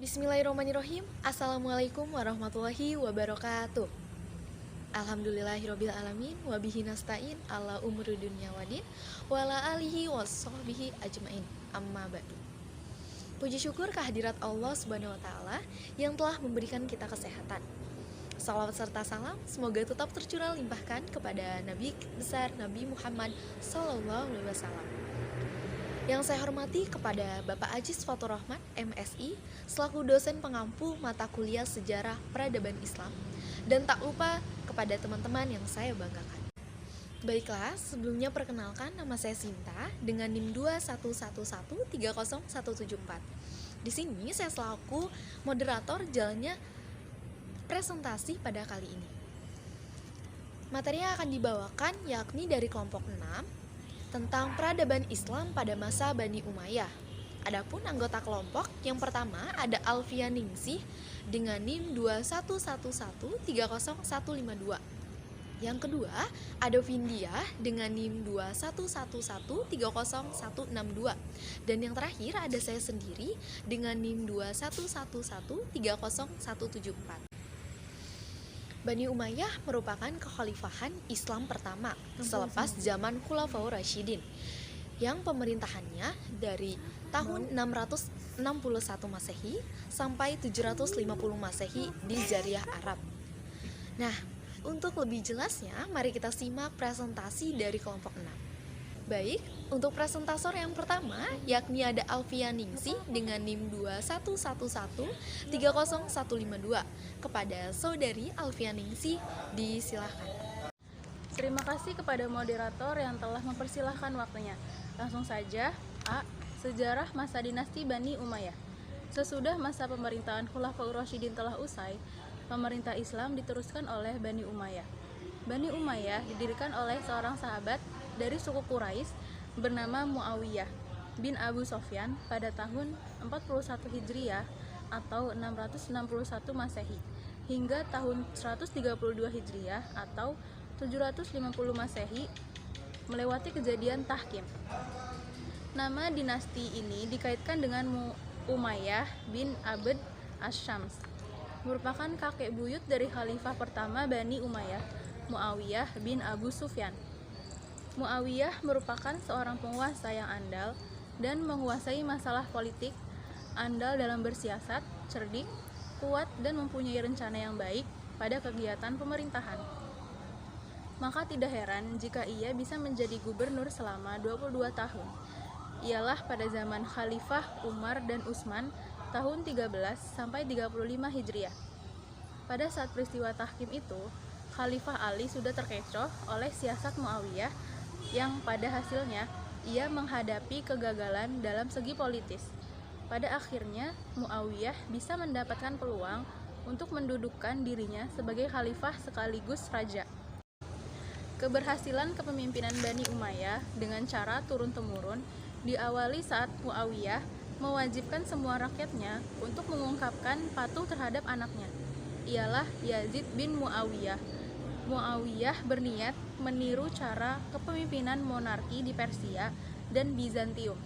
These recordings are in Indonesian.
Bismillahirrahmanirrahim. Assalamualaikum warahmatullahi wabarakatuh. Alhamdulillahirabbil alamin wa bihi nasta'in ala umuri dunya wadin wa ala alihi washabbihi ajmain. Amma ba'du. Puji syukur kehadirat Allah Subhanahu wa taala yang telah memberikan kita kesehatan. Salawat serta salam semoga tetap tercurah limpahkan kepada Nabi besar Nabi Muhammad sallallahu alaihi wasallam. Yang saya hormati kepada Bapak Aziz Fatur Rahman, MSI, selaku dosen pengampu mata kuliah Sejarah Peradaban Islam, dan tak lupa kepada teman-teman yang saya banggakan. Baiklah, sebelumnya perkenalkan, nama saya Sinta dengan NIM 211130174. Di sini saya selaku moderator jalannya presentasi pada kali ini. Materi yang akan dibawakan yakni dari kelompok 6 tentang peradaban Islam pada masa Bani Umayyah. Adapun anggota kelompok yang pertama ada Alfian Ningsih dengan NIM 211130152. Yang kedua ada Vindiah dengan NIM 211130162. Dan yang terakhir ada saya sendiri dengan NIM 211130174. Bani Umayyah merupakan kekhalifahan Islam pertama selepas zaman Khulafaur Rasyidin yang pemerintahannya dari tahun 661 Masehi sampai 750 Masehi di Jazirah Arab. Nah, untuk lebih jelasnya mari kita simak presentasi dari kelompok 6. Baik, untuk presentator yang pertama yakni ada Alfian Ningsih dengan NIM 211130152. Kepada saudari Alfian Ningsih, disilahkan. Terima kasih kepada moderator yang telah mempersilahkan waktunya. Langsung saja, A. Sejarah masa dinasti Bani Umayyah. Sesudah masa pemerintahan Khulafaur Rasyidin telah usai, pemerintah Islam diteruskan oleh Bani Umayyah. Bani Umayyah didirikan oleh seorang sahabat dari suku Quraisy bernama Muawiyah bin Abu Sofyan pada tahun 41 Hijriah atau 661 Masehi hingga tahun 132 Hijriah atau 750 Masehi melewati kejadian Tahkim. Nama dinasti ini dikaitkan dengan Umayyah bin Abd Asy-Syams, merupakan kakek buyut dari khalifah pertama Bani Umayyah, Muawiyah bin Abu Sufyan. Muawiyah merupakan seorang penguasa yang andal dan menguasai masalah politik, andal dalam bersiasat, cerdik, kuat dan mempunyai rencana yang baik pada kegiatan pemerintahan. Maka tidak heran jika ia bisa menjadi gubernur selama 22 tahun. Ialah pada zaman Khalifah Umar dan Utsman tahun 13 sampai 35 Hijriah. Pada saat peristiwa Tahkim itu, Khalifah Ali sudah terkecoh oleh siasat Muawiyah yang pada hasilnya ia menghadapi kegagalan dalam segi politis. Pada akhirnya Muawiyah bisa mendapatkan peluang untuk mendudukkan dirinya sebagai khalifah sekaligus raja. Keberhasilan kepemimpinan Bani Umayyah dengan cara turun-temurun diawali saat Muawiyah mewajibkan semua rakyatnya untuk mengungkapkan patuh terhadap anaknya, ialah Yazid bin Muawiyah. Muawiyah berniat meniru cara kepemimpinan monarki di Persia dan Bizantium.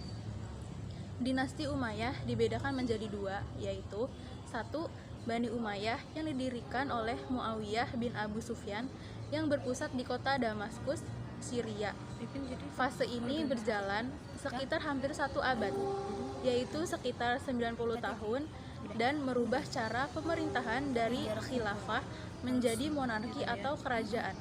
Dinasti Umayyah dibedakan menjadi dua, yaitu satu, Bani Umayyah yang didirikan oleh Muawiyah bin Abu Sufyan yang berpusat di kota Damaskus, Syria. Fase ini berjalan sekitar hampir 1 abad, yaitu sekitar 90 tahun, dan merubah cara pemerintahan dari khilafah menjadi monarki atau kerajaan.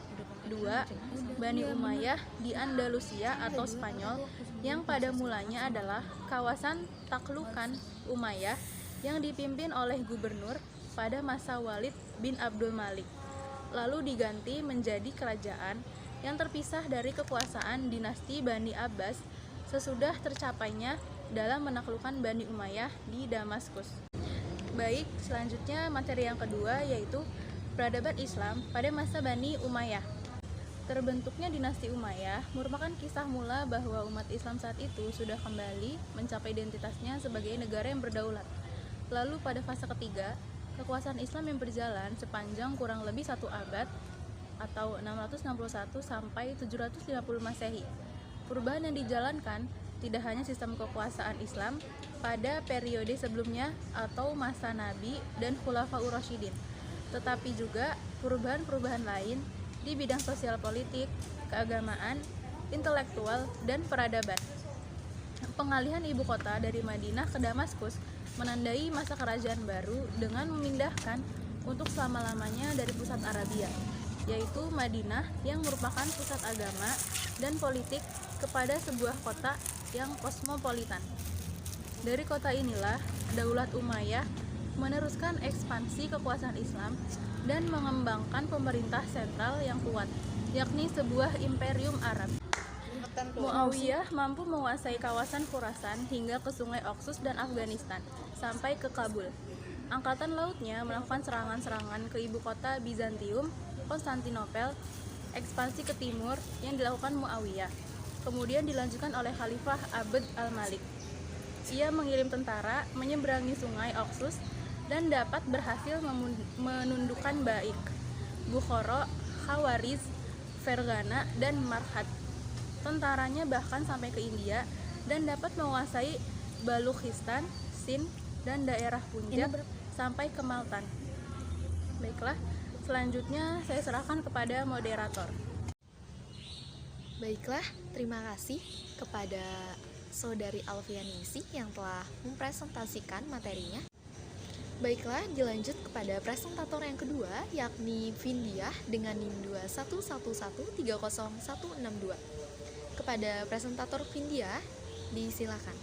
2. Bani Umayyah di Andalusia atau Spanyol yang pada mulanya adalah kawasan taklukan Umayyah yang dipimpin oleh gubernur pada masa Walid bin Abdul Malik, lalu diganti menjadi kerajaan yang terpisah dari kekuasaan dinasti Bani Abbas sesudah tercapainya dalam menaklukkan Bani Umayyah di Damaskus. Baik, selanjutnya materi yang kedua yaitu peradaban Islam pada masa Bani Umayyah. Terbentuknya dinasti Umayyah merupakan kisah mula bahwa umat Islam saat itu sudah kembali mencapai identitasnya sebagai negara yang berdaulat. Lalu pada fase ketiga, kekuasaan Islam yang berjalan sepanjang kurang lebih 1 abad atau 661 sampai 750 Masehi. Perubahan yang dijalankan tidak hanya sistem kekuasaan Islam pada periode sebelumnya atau masa Nabi dan Khulafaur Rasyidin, tetapi juga perubahan-perubahan lain di bidang sosial politik, keagamaan, intelektual, dan peradaban. Pengalihan ibu kota dari Madinah ke Damaskus menandai masa kerajaan baru dengan memindahkan untuk selama-lamanya dari pusat Arabia, yaitu Madinah yang merupakan pusat agama dan politik, kepada sebuah kota yang kosmopolitan. Dari kota inilah Daulat Umayyah meneruskan ekspansi kekuasaan Islam dan mengembangkan pemerintah sentral yang kuat, yakni sebuah imperium Arab. Muawiyah mampu menguasai kawasan Khurasan hingga ke Sungai Oxus dan Afghanistan, sampai ke Kabul. Angkatan lautnya melakukan serangan-serangan ke ibu kota Bizantium, Konstantinopel, ekspansi ke timur yang dilakukan Muawiyah. Kemudian dilanjutkan oleh Khalifah Abd al-Malik. Ia mengirim tentara menyeberangi Sungai Oxus dan dapat berhasil menundukkan Baik, Bukhara, Khawariz, Fergana, dan Marhad. Tentaranya bahkan sampai ke India dan dapat menguasai Balukhistan, Sind, dan daerah Punjab sampai ke Maltan. Baiklah, selanjutnya saya serahkan kepada moderator. Baiklah, terima kasih kepada Saudari Alfianisi yang telah mempresentasikan materinya. Baiklah, dilanjut kepada presentator yang kedua, yakni Vindiah dengan NIM 211130162. Kepada presentator Vindiah, disilakan.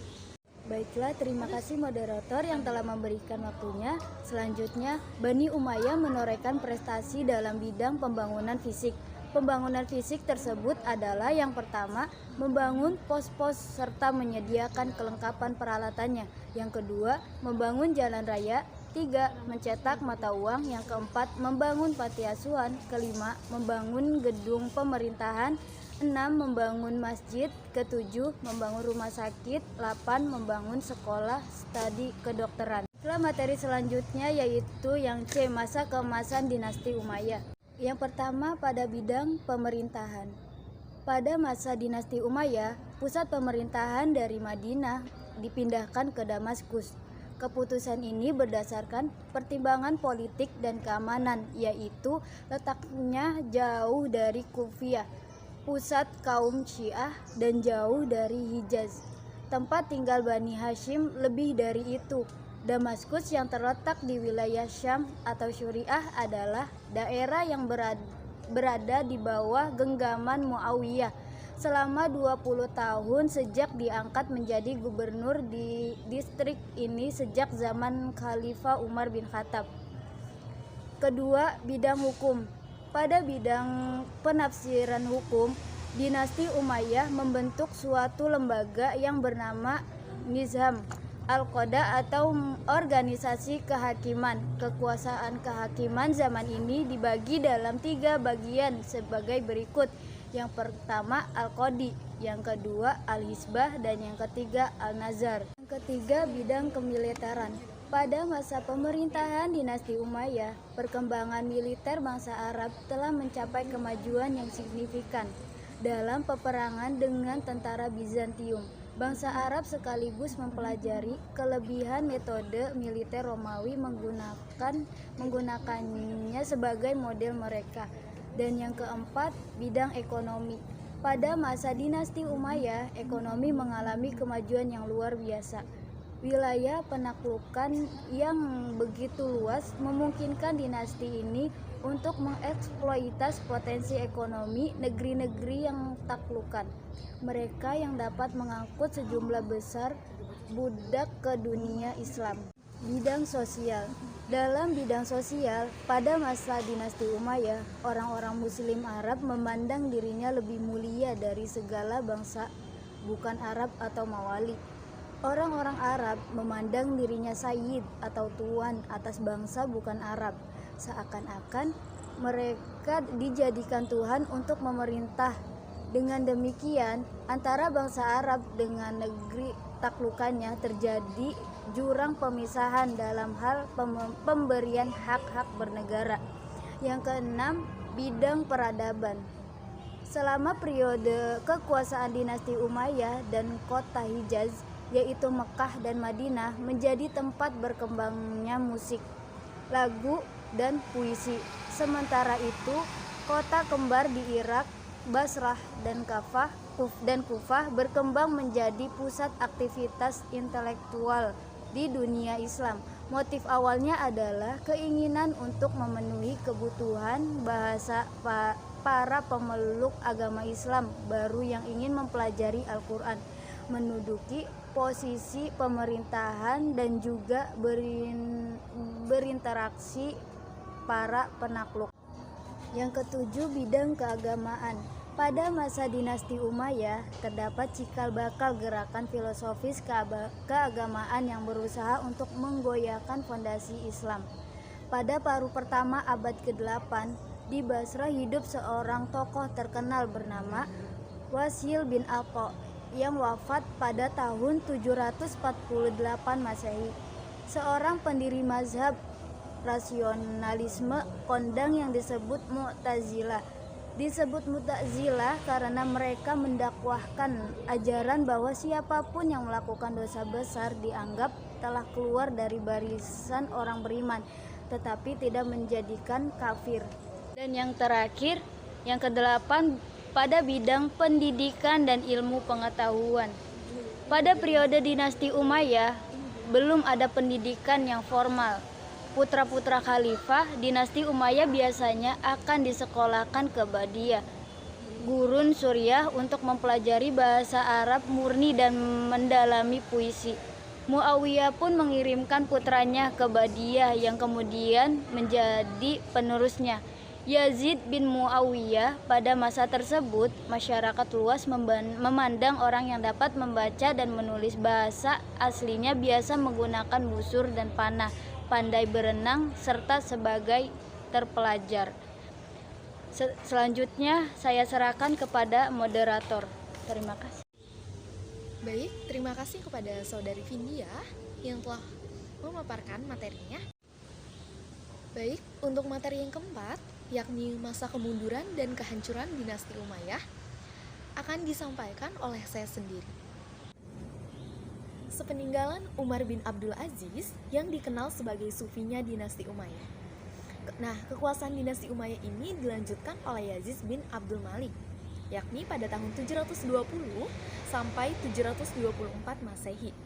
Baiklah, terima kasih moderator yang telah memberikan waktunya. Selanjutnya, Bani Umayyah menorehkan prestasi dalam bidang pembangunan fisik. Pembangunan fisik tersebut adalah yang pertama, membangun pos-pos serta menyediakan kelengkapan peralatannya. Yang kedua, membangun jalan raya. Tiga, mencetak mata uang. Yang keempat, membangun panti asuhan. Kelima, membangun gedung pemerintahan. 6. Membangun masjid. Ketujuh, membangun rumah sakit. 8. Membangun sekolah studi kedokteran. Setelah materi selanjutnya yaitu yang C, masa keemasan dinasti Umayyah. Yang pertama, pada bidang pemerintahan. Pada masa dinasti Umayyah, pusat pemerintahan dari Madinah dipindahkan ke Damaskus. Keputusan ini berdasarkan pertimbangan politik dan keamanan, yaitu letaknya jauh dari Kufiyah, pusat kaum Syiah, dan jauh dari Hijaz, tempat tinggal Bani Hashim. Lebih dari itu, Damaskus yang terletak di wilayah Syam atau Syuriah adalah daerah yang berada di bawah genggaman Muawiyah selama 20 tahun sejak diangkat menjadi gubernur di distrik ini sejak zaman Khalifah Umar bin Khattab. Kedua, bidang hukum. Pada bidang penafsiran hukum, dinasti Umayyah membentuk suatu lembaga yang bernama Nizam Al-Qada atau organisasi kehakiman. Kekuasaan kehakiman zaman ini dibagi dalam 3 bagian sebagai berikut. Yang pertama Al-Qadi, yang kedua Al-Hisbah, dan yang ketiga Al-Nazar. Yang ketiga, bidang kemiliteran. Pada masa pemerintahan dinasti Umayyah, perkembangan militer bangsa Arab telah mencapai kemajuan yang signifikan dalam peperangan dengan tentara Bizantium. Bangsa Arab sekaligus mempelajari kelebihan metode militer Romawi menggunakannya sebagai model mereka. Dan yang keempat, bidang ekonomi. Pada masa dinasti Umayyah, ekonomi mengalami kemajuan yang luar biasa. Wilayah penaklukan yang begitu luas memungkinkan dinasti ini untuk mengeksploitasi potensi ekonomi negeri-negeri yang taklukan. Mereka yang dapat mengangkut sejumlah besar budak ke dunia Islam. Bidang sosial. Dalam bidang sosial, pada masa dinasti Umayyah, orang-orang Muslim Arab memandang dirinya lebih mulia dari segala bangsa bukan Arab atau mawali. Orang-orang Arab memandang dirinya sayyid atau tuan atas bangsa bukan Arab, seakan-akan mereka dijadikan Tuhan untuk memerintah. Dengan demikian, antara bangsa Arab dengan negeri taklukannya terjadi jurang pemisahan dalam hal pemberian hak-hak bernegara. Yang keenam, bidang peradaban. Selama periode kekuasaan dinasti Umayyah dan kota Hijaz, yaitu Mekah dan Madinah, menjadi tempat berkembangnya musik, lagu, dan puisi. Sementara itu, kota kembar di Irak, Basrah dan Kufah berkembang menjadi pusat aktivitas intelektual di dunia Islam. Motif awalnya adalah keinginan untuk memenuhi kebutuhan bahasa para pemeluk agama Islam baru yang ingin mempelajari Al-Quran, menduduki posisi pemerintahan dan juga berinteraksi para penakluk. Yang ketujuh, bidang keagamaan. Pada masa dinasti Umayyah, terdapat cikal bakal gerakan filosofis keagamaan yang berusaha untuk menggoyahkan fondasi Islam. Pada paruh pertama abad ke-8, di Basra hidup seorang tokoh terkenal bernama Wasil bin Atha yang wafat pada tahun 748 Masehi. Seorang pendiri mazhab rasionalisme kondang yang disebut Mu'tazilah. Disebut Mu'tazilah karena mereka mendakwahkan ajaran bahwa siapapun yang melakukan dosa besar dianggap telah keluar dari barisan orang beriman, tetapi tidak menjadikan kafir. Dan yang terakhir, yang kedelapan, pada bidang pendidikan dan ilmu pengetahuan. Pada periode dinasti Umayyah, belum ada pendidikan yang formal. Putra-putra khalifah dinasti Umayyah biasanya akan disekolahkan ke Badiah, gurun Suriah, untuk mempelajari bahasa Arab murni dan mendalami puisi. Muawiyah pun mengirimkan putranya ke Badiah yang kemudian menjadi penerusnya. Yazid bin Muawiyah. Pada masa tersebut, masyarakat luas memandang orang yang dapat membaca dan menulis bahasa aslinya biasa menggunakan busur dan panah, pandai berenang, serta sebagai terpelajar. Selanjutnya saya serahkan kepada moderator. Terima kasih. Baik, terima kasih kepada Saudari Vindia yang telah memaparkan materinya. Baik, untuk materi yang keempat, yakni masa kemunduran dan kehancuran dinasti Umayyah, akan disampaikan oleh saya sendiri. Sepeninggalan Umar bin Abdul Aziz yang dikenal sebagai sufinya dinasti Umayyah. Nah, kekuasaan dinasti Umayyah ini dilanjutkan oleh Yazid bin Abdul Malik, yakni pada tahun 720 sampai 724 Masehi.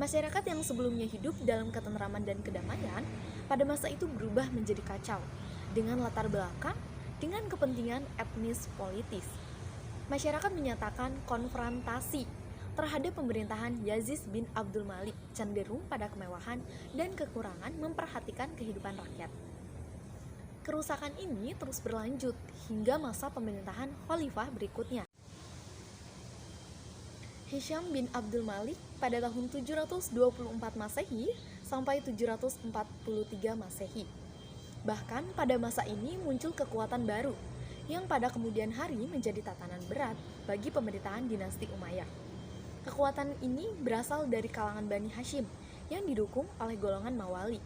Masyarakat yang sebelumnya hidup dalam ketentraman dan kedamaian, pada masa itu berubah menjadi kacau, dengan latar belakang dengan kepentingan etnis politis. Masyarakat menyatakan konfrontasi terhadap pemerintahan Yazid bin Abdul Malik cenderung pada kemewahan dan kekurangan memperhatikan kehidupan rakyat. Kerusakan ini terus berlanjut hingga masa pemerintahan khalifah berikutnya. Hisham bin Abdul Malik pada tahun 724 Masehi sampai 743 Masehi. Bahkan pada masa ini muncul kekuatan baru yang pada kemudian hari menjadi tatanan berat bagi pemerintahan dinasti Umayyah. Kekuatan ini berasal dari kalangan Bani Hashim yang didukung oleh golongan Mawali.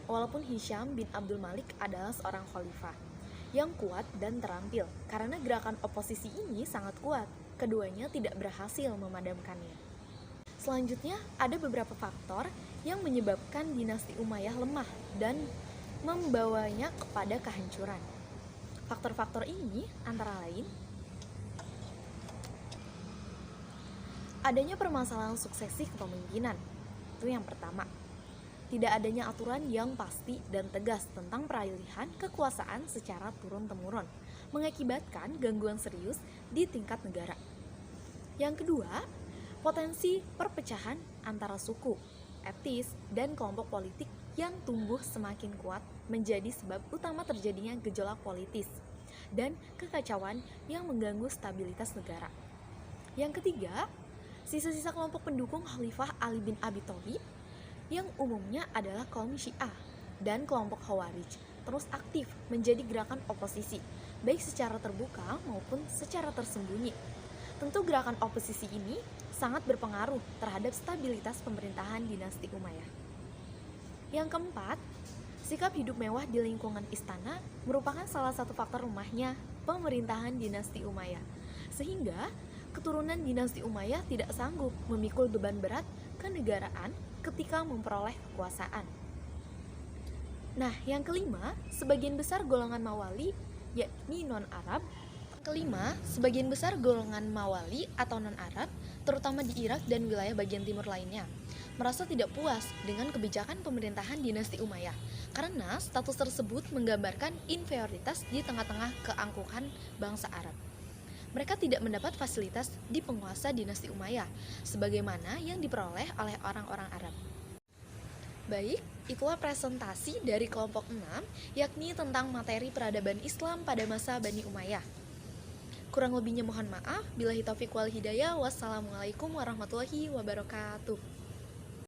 Walaupun Hisham bin Abdul Malik adalah seorang khalifah yang kuat dan terampil, karena gerakan oposisi ini sangat kuat, keduanya tidak berhasil memadamkannya. Selanjutnya, ada beberapa faktor yang menyebabkan dinasti Umayyah lemah dan membawanya kepada kehancuran. Faktor-faktor ini antara lain adanya permasalahan suksesi kepemimpinan. Itu yang pertama. Tidak adanya aturan yang pasti dan tegas tentang peralihan kekuasaan secara turun-temurun, mengakibatkan gangguan serius di tingkat negara. Yang kedua, potensi perpecahan antara suku, etnis, dan kelompok politik yang tumbuh semakin kuat menjadi sebab utama terjadinya gejolak politis dan kekacauan yang mengganggu stabilitas negara. Yang ketiga, sisa-sisa kelompok pendukung Khalifah Ali bin Abi Thalib yang umumnya adalah kaum Syiah dan kelompok Khawarij terus aktif menjadi gerakan oposisi, baik secara terbuka maupun secara tersembunyi. Tentu gerakan oposisi ini sangat berpengaruh terhadap stabilitas pemerintahan dinasti Umayyah. Yang keempat, Sikap hidup mewah di lingkungan istana merupakan salah satu faktor lemahnya pemerintahan dinasti Umayyah. Sehingga keturunan dinasti Umayyah tidak sanggup memikul beban berat kenegaraan ketika memperoleh kekuasaan. Nah, yang kelima, sebagian besar golongan Mawali, yakni non-Arab. Kelima, sebagian besar golongan Mawali atau non-Arab, terutama di Irak dan wilayah bagian timur lainnya, merasa tidak puas dengan kebijakan pemerintahan dinasti Umayyah karena status tersebut menggambarkan inferioritas di tengah-tengah keangkuhan bangsa Arab. Mereka tidak mendapat fasilitas di penguasa dinasti Umayyah sebagaimana yang diperoleh oleh orang-orang Arab. Baik, itulah presentasi dari kelompok 6, yakni tentang materi peradaban Islam pada masa Bani Umayyah. Kurang lebihnya mohon maaf. Billahi taufiq wal hidayah. Wassalamualaikum warahmatullahi wabarakatuh.